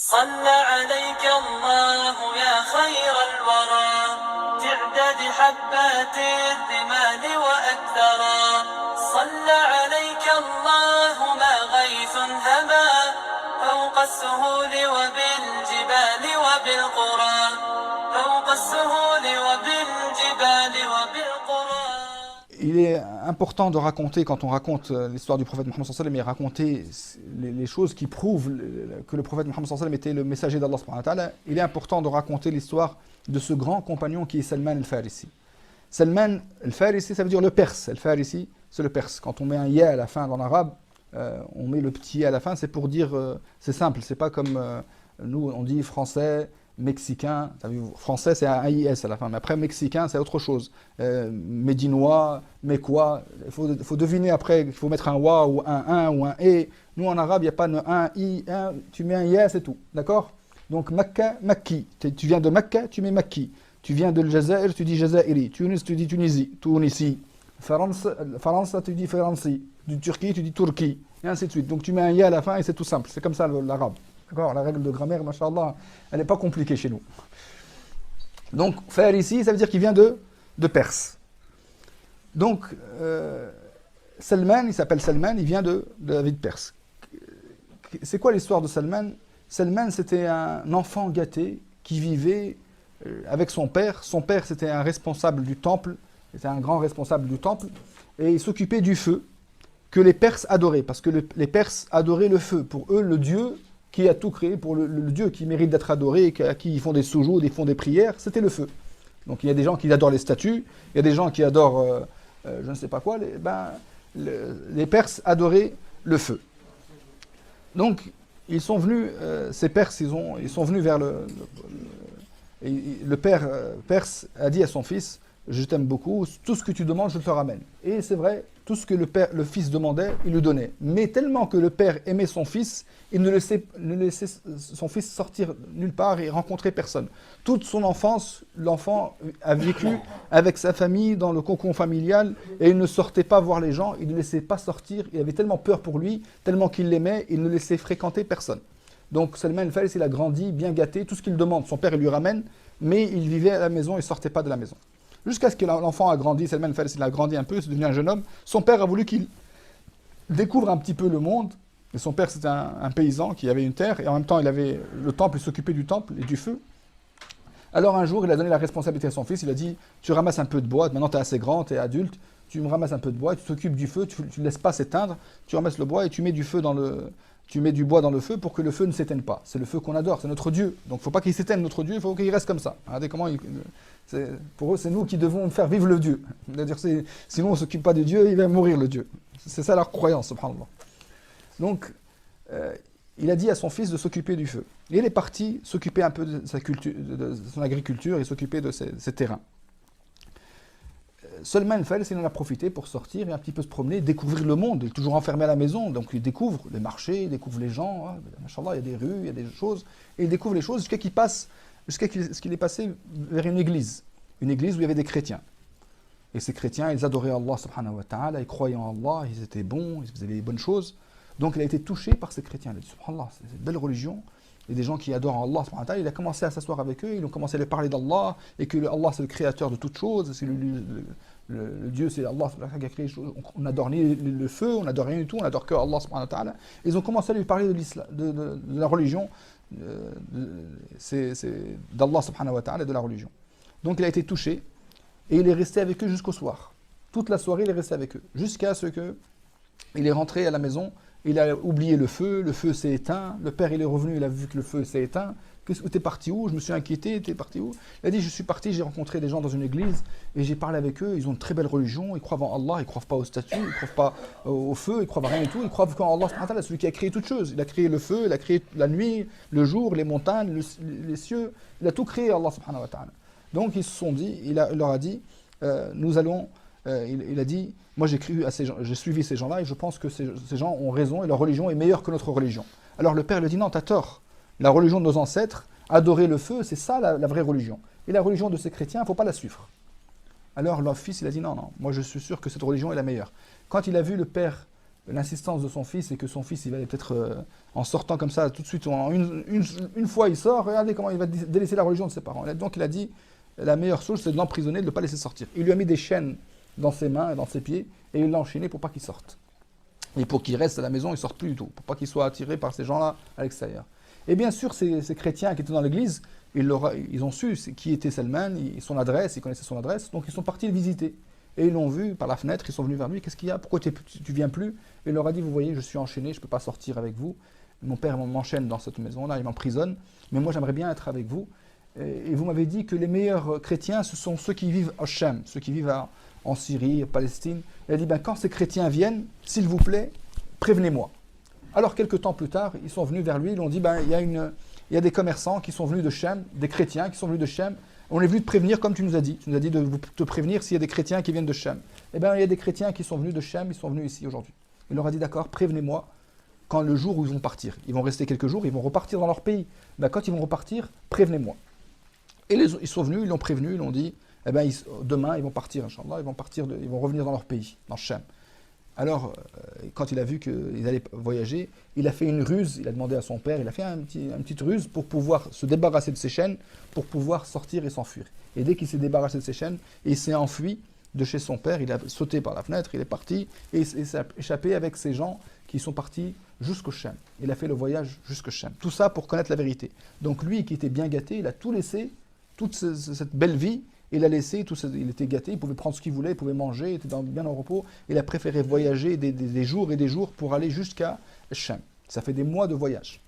صلى عليك الله يا خير الورى تعداد حبات الرمال وأكثرا صلى عليك الله ما غيث هما فوق السهول وبالجبال وبالقرى فوق السهول وبالجبال وبالقرى. Il est important de raconter, quand on raconte l'histoire du prophète Mohammed sallallahu alayhi wa sallam, et raconter les choses qui prouvent que le prophète Mohammed sallallahu alayhi wa sallam était le messager d'Allah subhanahu wa ta'ala, il est important de raconter l'histoire de ce grand compagnon qui est Salman al-Farisi. Salman al-Farisi, ça veut dire le Perse. Al-Farisi, c'est le Perse. Quand on met un ya à la fin dans l'arabe, on met le petit ya à la fin, c'est pour dire, c'est simple, c'est pas comme nous, on dit français, mexicain, français c'est un IS à la fin, mais après mexicain c'est autre chose. Médinois, mécois, il faut deviner après, il faut mettre un wa ou un ou un e. Nous en arabe, il n'y a pas de un, i, un, tu mets un yes c'est tout, d'accord? Donc Makka, Makki, tu viens de Makka, tu mets Makki. Tu viens de Jazair, tu dis Jazairi. Tunis, tu dis Tunisie, Tunisi. France, tu dis Franci. Du Turquie, tu dis Turquie. Et ainsi de suite. Donc tu mets un ya à la fin et c'est tout simple. C'est comme ça l'arabe. D'accord? La règle de grammaire, machallah, elle n'est pas compliquée chez nous. Donc, Farisi, ça veut dire qu'il vient de Perse. Donc, Salman, il s'appelle Salman, il vient de la ville de Perse. C'est quoi l'histoire de Salman? Salman, c'était un enfant gâté qui vivait avec son père. Son père, c'était un responsable du temple, c'était un grand responsable du temple, et il s'occupait du feu que les Perses adoraient, parce que les Perses adoraient le feu. Pour eux, le dieu qui a tout créé, pour le Dieu qui mérite d'être adoré, à qui ils font des soujoud, ils font des prières, c'était le feu. Donc il y a des gens qui adorent les statues, il y a des gens qui adorent, je ne sais pas quoi, les Perses adoraient le feu. Donc ils sont venus, ces Perses, ils sont venus vers le père perse a dit à son fils, je t'aime beaucoup, tout ce que tu demandes, je te le ramène. Et c'est vrai, tout ce que le fils demandait, il lui donnait. Mais tellement que le père aimait son fils, il ne laissait son fils sortir nulle part et rencontrer personne. Toute son enfance, l'enfant a vécu avec sa famille dans le cocon familial et il ne sortait pas voir les gens, il ne laissait pas sortir, il avait tellement peur pour lui, tellement qu'il l'aimait, il ne laissait fréquenter personne. Donc Salman al-Farisi, il a grandi, bien gâté, tout ce qu'il demande, son père il lui ramène, mais il vivait à la maison, il ne sortait pas de la maison. Jusqu'à ce que l'enfant a grandi, Salman al-Farisi il a grandi un peu, c'est devenu un jeune homme. Son père a voulu qu'il découvre un petit peu le monde. Et son père, c'était un paysan qui avait une terre, et en même temps, il avait le temple, il s'occupait du temple et du feu. Alors un jour, il a donné la responsabilité à son fils, il a dit, tu ramasses un peu de bois, maintenant tu es assez grand, tu es adulte, tu me ramasses un peu de bois, tu t'occupes du feu, tu ne laisses pas s'éteindre, tu ramasses le bois et tu mets du bois dans le feu pour que le feu ne s'éteigne pas. C'est le feu qu'on adore, c'est notre Dieu. Donc il ne faut pas qu'il s'éteigne notre Dieu, il faut qu'il reste comme ça. Regardez comment pour eux, c'est nous qui devons faire vivre le Dieu. C'est-à-dire, sinon on ne s'occupe pas de Dieu, il va mourir le Dieu. C'est ça leur croyance, subhanallah. Donc, il a dit à son fils de s'occuper du feu. Et il est parti s'occuper un peu de sa culture, de son agriculture et s'occuper de ses terrains. Salman al-Farisi, il en a profité pour sortir et un petit peu se promener, découvrir le monde. Il est toujours enfermé à la maison, donc il découvre les marchés, il découvre les gens. Ah, machallah, il y a des rues, il y a des choses. Et il découvre les choses jusqu'à ce qu'il est passé vers une église où il y avait des chrétiens. Et ces chrétiens, ils adoraient Allah subhanahu wa ta'ala, ils croyaient en Allah, ils étaient bons, ils faisaient des bonnes choses. Donc il a été touché par ces chrétiens. Il a dit, subhanallah, c'est une belle religion. Et des gens qui adorent Allah subhanahu wa ta'ala, il a commencé à s'asseoir avec eux, ils ont commencé à leur parler d'Allah, et que Allah c'est le créateur de toutes choses, c'est le Dieu, c'est Allah qui a créé les choses. On n'adore ni le feu, on n'adore rien du tout, on n'adore que Allah subhanahu wa ta'ala. Ils ont commencé à lui parler de l'islam, de la religion, c'est d'Allah subhanahu wa ta'ala, de la religion. Donc il a été touché, et il est resté avec eux jusqu'au soir. Toute la soirée, il est resté avec eux, jusqu'à ce que il est rentré à la maison, il a oublié le feu s'est éteint, le père il est revenu, il a vu que le feu s'est éteint. T'es parti où? Je me suis inquiété, t'es parti où? Il a dit, je suis parti, j'ai rencontré des gens dans une église, et j'ai parlé avec eux, ils ont une très belle religion, ils croient en Allah, ils ne croient pas aux statues, ils ne croient pas au feu, ils ne croient à rien du tout, ils croient qu'en Allah, c'est celui qui a créé toutes choses. Il a créé le feu, il a créé la nuit, le jour, les montagnes, les cieux, il a tout créé, Allah subhanahu wa ta'ala. Donc ils se sont dit, il leur a dit, nous allons... il a dit, moi j'ai suivi ces gens-là et je pense que ces gens ont raison et leur religion est meilleure que notre religion. Alors le père lui dit, non, t'as tort. La religion de nos ancêtres, adorer le feu, c'est ça la vraie religion. Et la religion de ces chrétiens, il ne faut pas la suivre. Alors leur fils, il a dit, non, moi je suis sûr que cette religion est la meilleure. Quand il a vu le père l'insistance de son fils et que son fils, il va aller peut-être en sortant comme ça, tout de suite, en une fois il sort, regardez comment il va délaisser la religion de ses parents. Donc il a dit, la meilleure chose, c'est de l'emprisonner, de ne le pas laisser sortir. Il lui a mis des chaînes dans ses mains et dans ses pieds, et il l'a enchaîné pour pas qu'il sorte. Et pour qu'il reste à la maison, il ne sorte plus du tout, pour pas qu'il soit attiré par ces gens-là à l'extérieur. Et bien sûr, ces chrétiens qui étaient dans l'église, ils ont su qui était Salman, son adresse, ils connaissaient son adresse, donc ils sont partis le visiter. Et ils l'ont vu par la fenêtre, ils sont venus vers lui, qu'est-ce qu'il y a, pourquoi tu viens plus? Et il leur a dit, vous voyez, je suis enchaîné, je ne peux pas sortir avec vous. Mon père m'enchaîne dans cette maison-là, il m'emprisonne, mais moi j'aimerais bien être avec vous. Et vous m'avez dit que les meilleurs chrétiens, ce sont ceux qui vivent au Sham, ceux qui vivent en Syrie, en Palestine. Il a dit, quand ces chrétiens viennent, s'il vous plaît, prévenez-moi. Alors, quelques temps plus tard, ils sont venus vers lui, ils lui ont dit, il y a des commerçants qui sont venus de Sham, des chrétiens qui sont venus de Sham. On est venu te prévenir comme tu nous as dit. Tu nous as dit de te prévenir s'il y a des chrétiens qui viennent de Sham. Eh bien, il y a des chrétiens qui sont venus de Sham, ils sont venus ici aujourd'hui. Il leur a dit, d'accord, prévenez-moi quand le jour où ils vont partir. Ils vont rester quelques jours, ils vont repartir dans leur pays. Quand ils vont repartir, prévenez-moi. Et ils sont venus, ils l'ont prévenu, ils l'ont dit, demain ils vont partir, Inch'Allah, ils vont revenir dans leur pays, dans Sham. Alors, quand il a vu qu'ils allaient voyager, il a fait une ruse, il a demandé à son père, il a fait une petite ruse pour pouvoir se débarrasser de ses chaînes, pour pouvoir sortir et s'enfuir. Et dès qu'il s'est débarrassé de ses chaînes, il s'est enfui de chez son père, il a sauté par la fenêtre, il est parti, et il s'est échappé avec ces gens qui sont partis jusqu'au Sham. Il a fait le voyage jusqu'au Sham. Tout ça pour connaître la vérité. Donc lui qui était bien gâté, il a tout laissé, toute cette belle vie, il a laissé, il était gâté, il pouvait prendre ce qu'il voulait, il pouvait manger, il était bien en repos. Il a préféré voyager des jours et des jours pour aller jusqu'à Sham. Ça fait des mois de voyage.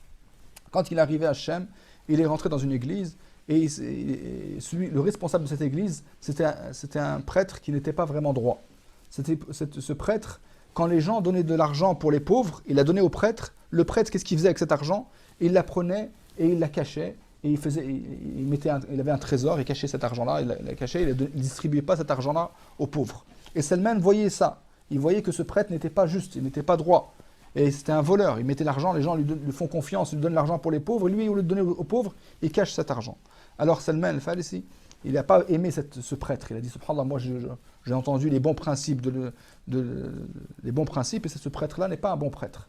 Quand il est arrivé à Sham, il est rentré dans une église et le responsable de cette église, c'était un prêtre qui n'était pas vraiment droit. Ce prêtre, quand les gens donnaient de l'argent pour les pauvres, il l'a donné au prêtre. Le prêtre, qu'est-ce qu'il faisait avec cet argent? Il la prenait et il la cachait. Et il avait un trésor, il cachait cet argent-là, il l'a caché, il ne distribuait pas cet argent-là aux pauvres. Et Salman voyait ça. Il voyait que ce prêtre n'était pas juste, il n'était pas droit. Et c'était un voleur. Il mettait l'argent, les gens lui font confiance, ils lui donnent l'argent pour les pauvres. Et lui, au lieu de donner aux pauvres, il cache cet argent. Alors Salman al-Farisi, il n'a pas aimé ce prêtre. Il a dit, subhanallah, moi j'ai entendu les bons principes, les bons principes, et ce prêtre-là n'est pas un bon prêtre.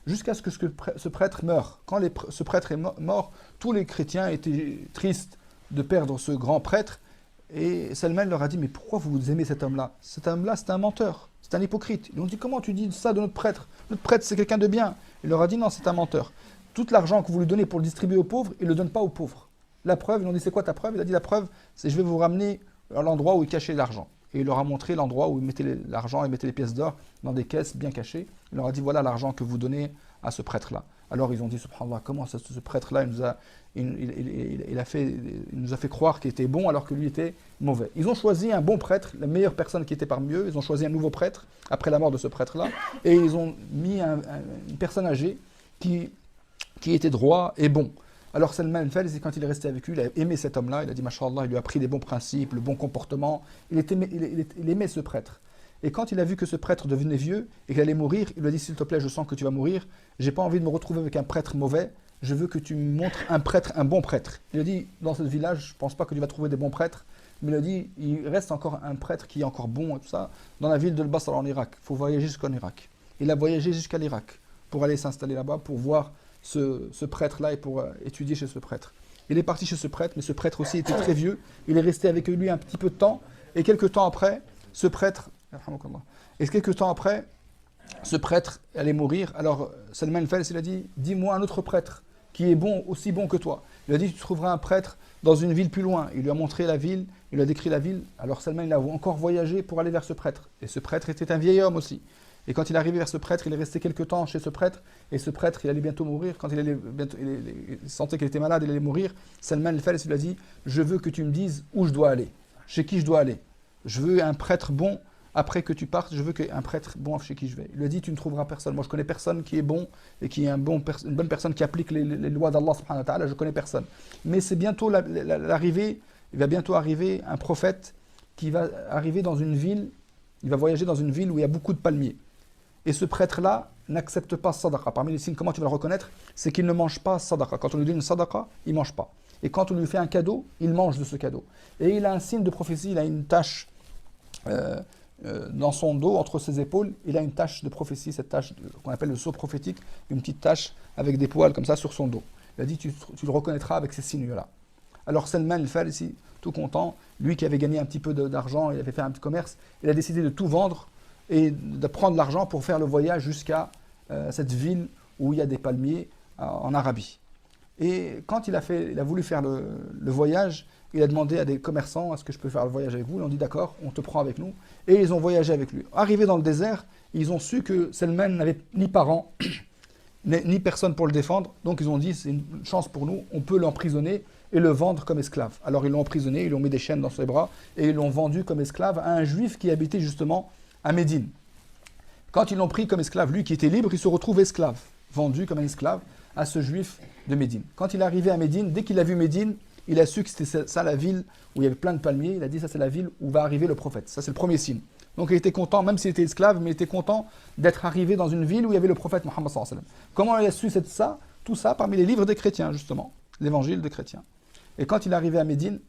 Jusqu'à ce que ce prêtre meure. Quand ce prêtre est mort, tous les chrétiens étaient tristes de perdre ce grand prêtre. Et Salman leur a dit, mais pourquoi vous aimez cet homme-là? Cet homme-là, c'est un menteur, c'est un hypocrite. Ils ont dit, comment tu dis ça de notre prêtre? Notre prêtre, c'est quelqu'un de bien. Il leur a dit, non, c'est un menteur. Tout l'argent que vous lui donnez pour le distribuer aux pauvres, il ne le donne pas aux pauvres. La preuve, ils ont dit, c'est quoi ta preuve? Il a dit, la preuve, c'est je vais vous ramener à l'endroit où il cachait l'argent. Et il leur a montré l'endroit où il mettait l'argent, il mettait les pièces d'or dans des caisses bien cachées. Il leur a dit, voilà l'argent que vous donnez à ce prêtre-là. Alors ils ont dit, subhanallah, comment ce prêtre-là, il nous a fait croire qu'il était bon alors que lui était mauvais. Ils ont choisi un bon prêtre, la meilleure personne qui était parmi eux. Ils ont choisi un nouveau prêtre après la mort de ce prêtre-là. Et ils ont mis une personne âgée qui était droit et bon. Alors Salman al-Farisi, quand il est resté avec lui, il a aimé cet homme-là, il a dit, Masha'Allah, il lui a appris les bons principes, le bon comportement, il aimait ce prêtre. Et quand il a vu que ce prêtre devenait vieux et qu'il allait mourir, il lui a dit, s'il te plaît, je sens que tu vas mourir, j'ai pas envie de me retrouver avec un prêtre mauvais, je veux que tu me montres un bon prêtre. Il a dit, dans ce village, je pense pas que tu vas trouver des bons prêtres, mais il a dit, il reste encore un prêtre qui est encore bon et tout ça, dans la ville de Basra en Irak. Il faut voyager jusqu'en Irak. Il a voyagé jusqu'à l'Irak pour aller s'installer là-bas, pour voir ce prêtre-là et pour étudier chez ce prêtre. Il est parti chez ce prêtre, mais ce prêtre aussi était très vieux. Il est resté avec lui un petit peu de temps, et quelques temps après, ce prêtre allait mourir. Alors Salman al-Farisi, il a dit, dis-moi un autre prêtre qui est bon, aussi bon que toi. Il a dit, tu trouveras un prêtre dans une ville plus loin. Il lui a montré la ville, il lui a décrit la ville. Alors Salman, il a encore voyagé pour aller vers ce prêtre. Et ce prêtre était un vieil homme aussi. Et quand il est arrivé vers ce prêtre, il est resté quelques temps chez ce prêtre. Et ce prêtre, il allait bientôt mourir. Quand il sentait qu'il était malade, il allait mourir. Salman al-Farisi lui a dit, je veux que tu me dises où je dois aller, chez qui je dois aller. Je veux un prêtre bon. Après que tu partes, je veux un prêtre bon chez qui je vais. Il lui a dit, tu ne trouveras personne. Moi, je connais personne qui est bon et qui est une bonne personne qui applique les lois d'Allah subhanahu wa ta'ala. Je connais personne. Mais c'est bientôt l'arrivée. Il va bientôt arriver un prophète qui va arriver dans une ville. Il va voyager dans une ville où il y a beaucoup de palmiers. Et ce prêtre-là n'accepte pas sadaqa. Parmi les signes, comment tu vas le reconnaître? C'est qu'il ne mange pas sadaqa. Quand on lui donne une sadaqa, il ne mange pas. Et quand on lui fait un cadeau, il mange de ce cadeau. Et il a un signe de prophétie, il a une tache dans son dos, entre ses épaules, il a une tache de prophétie, cette tache qu'on appelle le sceau prophétique, une petite tache avec des poils comme ça sur son dos. Il a dit, tu le reconnaîtras avec ces signes-là. Alors Salman al-Farisi, tout content, lui qui avait gagné un petit peu d'argent, il avait fait un petit commerce, il a décidé de tout vendre et de prendre l'argent pour faire le voyage jusqu'à cette ville où il y a des palmiers en Arabie. Et quand il a voulu faire le voyage, il a demandé à des commerçants, est-ce que je peux faire le voyage avec vous? Ils ont dit d'accord, on te prend avec nous. Et ils ont voyagé avec lui. Arrivés dans le désert, ils ont su que Salman n'avait ni parents, ni personne pour le défendre. Donc ils ont dit, c'est une chance pour nous, on peut l'emprisonner et le vendre comme esclave. Alors ils l'ont emprisonné, ils lui ont mis des chaînes dans ses bras et ils l'ont vendu comme esclave à un juif qui habitait justement à Médine. Quand ils l'ont pris comme esclave, lui qui était libre, il se retrouve esclave, vendu comme un esclave à ce juif de Médine. Quand il est arrivé à Médine, dès qu'il a vu Médine, il a su que c'était ça la ville où il y avait plein de palmiers. Il a dit, ça c'est la ville où va arriver le prophète. Ça c'est le premier signe. Donc il était content, même s'il était esclave, mais il était content d'être arrivé dans une ville où il y avait le prophète Mohammed sallallahu alayhi wa sallam. Comment il a su tout ça parmi les livres des chrétiens, justement, l'évangile des chrétiens. Et quand il est arrivé à Médine,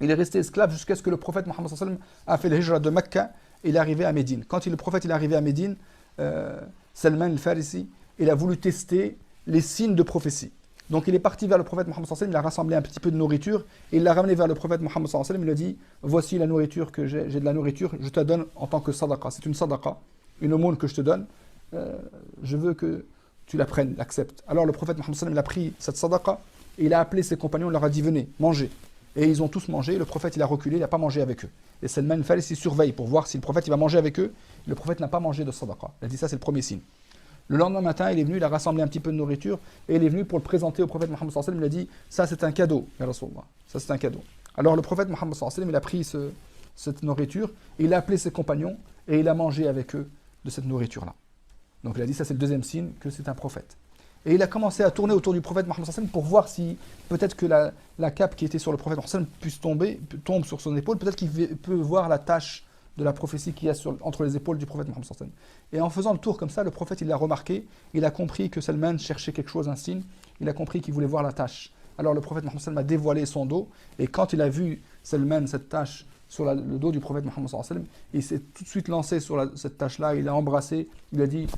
il est resté esclave jusqu'à ce que le prophète Mohammed sallallahu alayhi wa sallam a fait le hijra de Mecca et il est arrivé à Médine. Quand le prophète est arrivé à Médine, Salman al-Farisi, il a voulu tester les signes de prophétie. Donc il est parti vers le prophète Mohammed sallallahu alayhi wa sallam, il a rassemblé un petit peu de nourriture et il l'a ramené vers le prophète Mohammed sallallahu alayhi wa sallam, il lui a dit, voici la nourriture que j'ai de la nourriture, je te la donne en tant que sadaqa, c'est une sadaqa, une aumône que je te donne, je veux que tu la prennes, l'acceptes. Alors le prophète Mohammed sallallahu alayhi wa sallam, il a pris cette sadaqa et il a appelé ses compagnons, il leur a dit, venez, mangez. Et ils ont tous mangé, le prophète il a reculé, il n'a pas mangé avec eux. Et Salman al-Farisi surveille pour voir si le prophète il va manger avec eux, le prophète n'a pas mangé de sadaqa. Il a dit ça c'est le premier signe. Le lendemain matin, il est venu, il a rassemblé un petit peu de nourriture et il est venu pour le présenter au prophète Mohammed sallallahu alayhi wa sallam. Il a dit, ça c'est un cadeau, ya Rasulullah, ça c'est un cadeau. Alors le prophète Mohammed sallallahu alayhi wa sallam, il a pris cette nourriture, il a appelé ses compagnons et il a mangé avec eux de cette nourriture-là. Donc il a dit, ça c'est le deuxième signe que c'est un prophète. Et il a commencé à tourner autour du prophète Mohammed sallallahu alayhi wa sallam pour voir si peut-être que la cape qui était sur le prophète Mohammed sallallahu alayhi wa sallam tombe sur son épaule, peut-être qu'il peut voir la tache de la prophétie qu'il y a entre les épaules du prophète Mohammed sallallahu alayhi wa sallam. Et en faisant le tour comme ça, le prophète il l'a remarqué, il a compris que Salman cherchait quelque chose, un signe, il a compris qu'il voulait voir la tache. Alors le prophète Mohammed sallallahu alayhi wa sallam a dévoilé son dos, et quand il a vu Salman, cette tache sur le dos du prophète Mohammed sallallahu alayhi wa sallam, il s'est tout de suite lancé sur cette tache-là, il l'a embrassé, il a dit,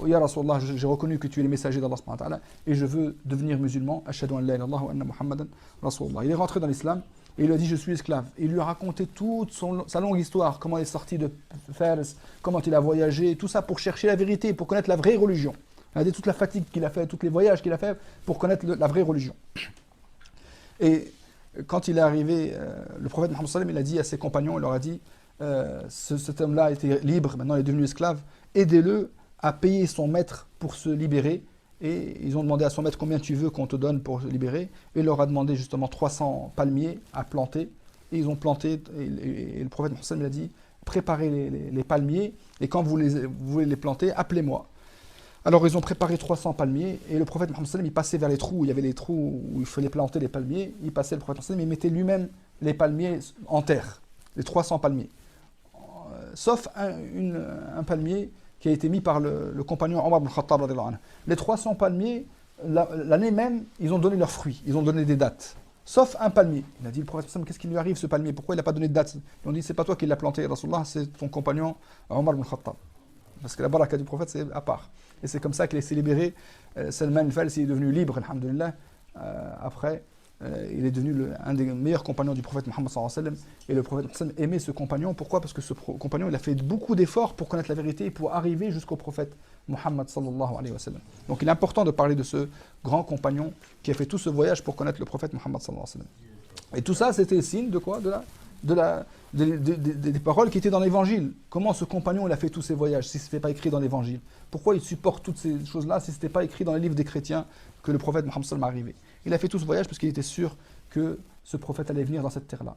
Ya Rasulallah, j'ai reconnu que tu es le messager d'Allah subhanahu wa ta'ala, et je veux devenir musulman, ashhadu an la ilaha illallah wa anna Muhammadan Rasulullah. Il est rentré dans l'islam, et il lui a dit, je suis esclave. Et il lui a raconté toute sa longue histoire, comment il est sorti de Fars, comment il a voyagé, tout ça pour chercher la vérité, pour connaître la vraie religion. Il a dit toute la fatigue qu'il a fait, tous les voyages qu'il a fait pour connaître la vraie religion. Et quand il est arrivé, le prophète Mohammed sallallahu alayhi wa sallam, il a dit à ses compagnons, il leur a dit, cet homme-là était libre, maintenant il est devenu esclave, aidez-le à payer son maître pour se libérer. Et ils ont demandé à son maître combien tu veux qu'on te donne pour se libérer. Et il leur a demandé justement 300 palmiers à planter. Et ils ont planté, et le prophète Mohammed il a dit, préparez les palmiers, et quand vous voulez les planter, appelez-moi. Alors ils ont préparé 300 palmiers, et le prophète Mohammed il passait vers les trous, où il y avait les trous où il fallait planter les palmiers. Il passait, le prophète Mohammed, il mettait lui-même les palmiers en terre, les 300 palmiers. Sauf un palmier qui a été mis par le compagnon Omar ibn Khattab radhiyallahu anhu. Les 300 palmiers, l'année même, ils ont donné leurs fruits, ils ont donné des dattes. Sauf un palmier. Il a dit, le prophète, qu'est-ce qui lui arrive ce palmier? Pourquoi il n'a pas donné de dates? Ils ont dit, c'est pas toi qui l'as planté, Rasulullah, c'est ton compagnon Omar ibn Khattab. Parce que la baraka du prophète, c'est à part. Et c'est comme ça qu'il s'est libéré. Salman al-Farisi est devenu libre, alhamdulillah. Après, il est devenu un des meilleurs compagnons du prophète Mohammed sallallahu alayhi wa sallam. Et le prophète Mohammed aimait ce compagnon. Pourquoi? Parce que ce compagnon, il a fait beaucoup d'efforts pour connaître la vérité et pour arriver jusqu'au prophète Mohammed sallallahu alayhi wa sallam. Donc il est important de parler de ce grand compagnon qui a fait tout ce voyage pour connaître le prophète Mohammed sallallahu alayhi wa sallam. Et tout ça, c'était le signe de quoi? Des paroles qui étaient dans l'évangile. Comment ce compagnon il a fait tous ces voyages si ce n'était pas écrit dans l'évangile? Pourquoi il supporte toutes ces choses-là si ce n'était pas écrit dans les livres des chrétiens que le prophète Mohammed sallallahu alayhi wa sallam est arrivé? Il a fait tout ce voyage parce qu'il était sûr que ce prophète allait venir dans cette terre-là.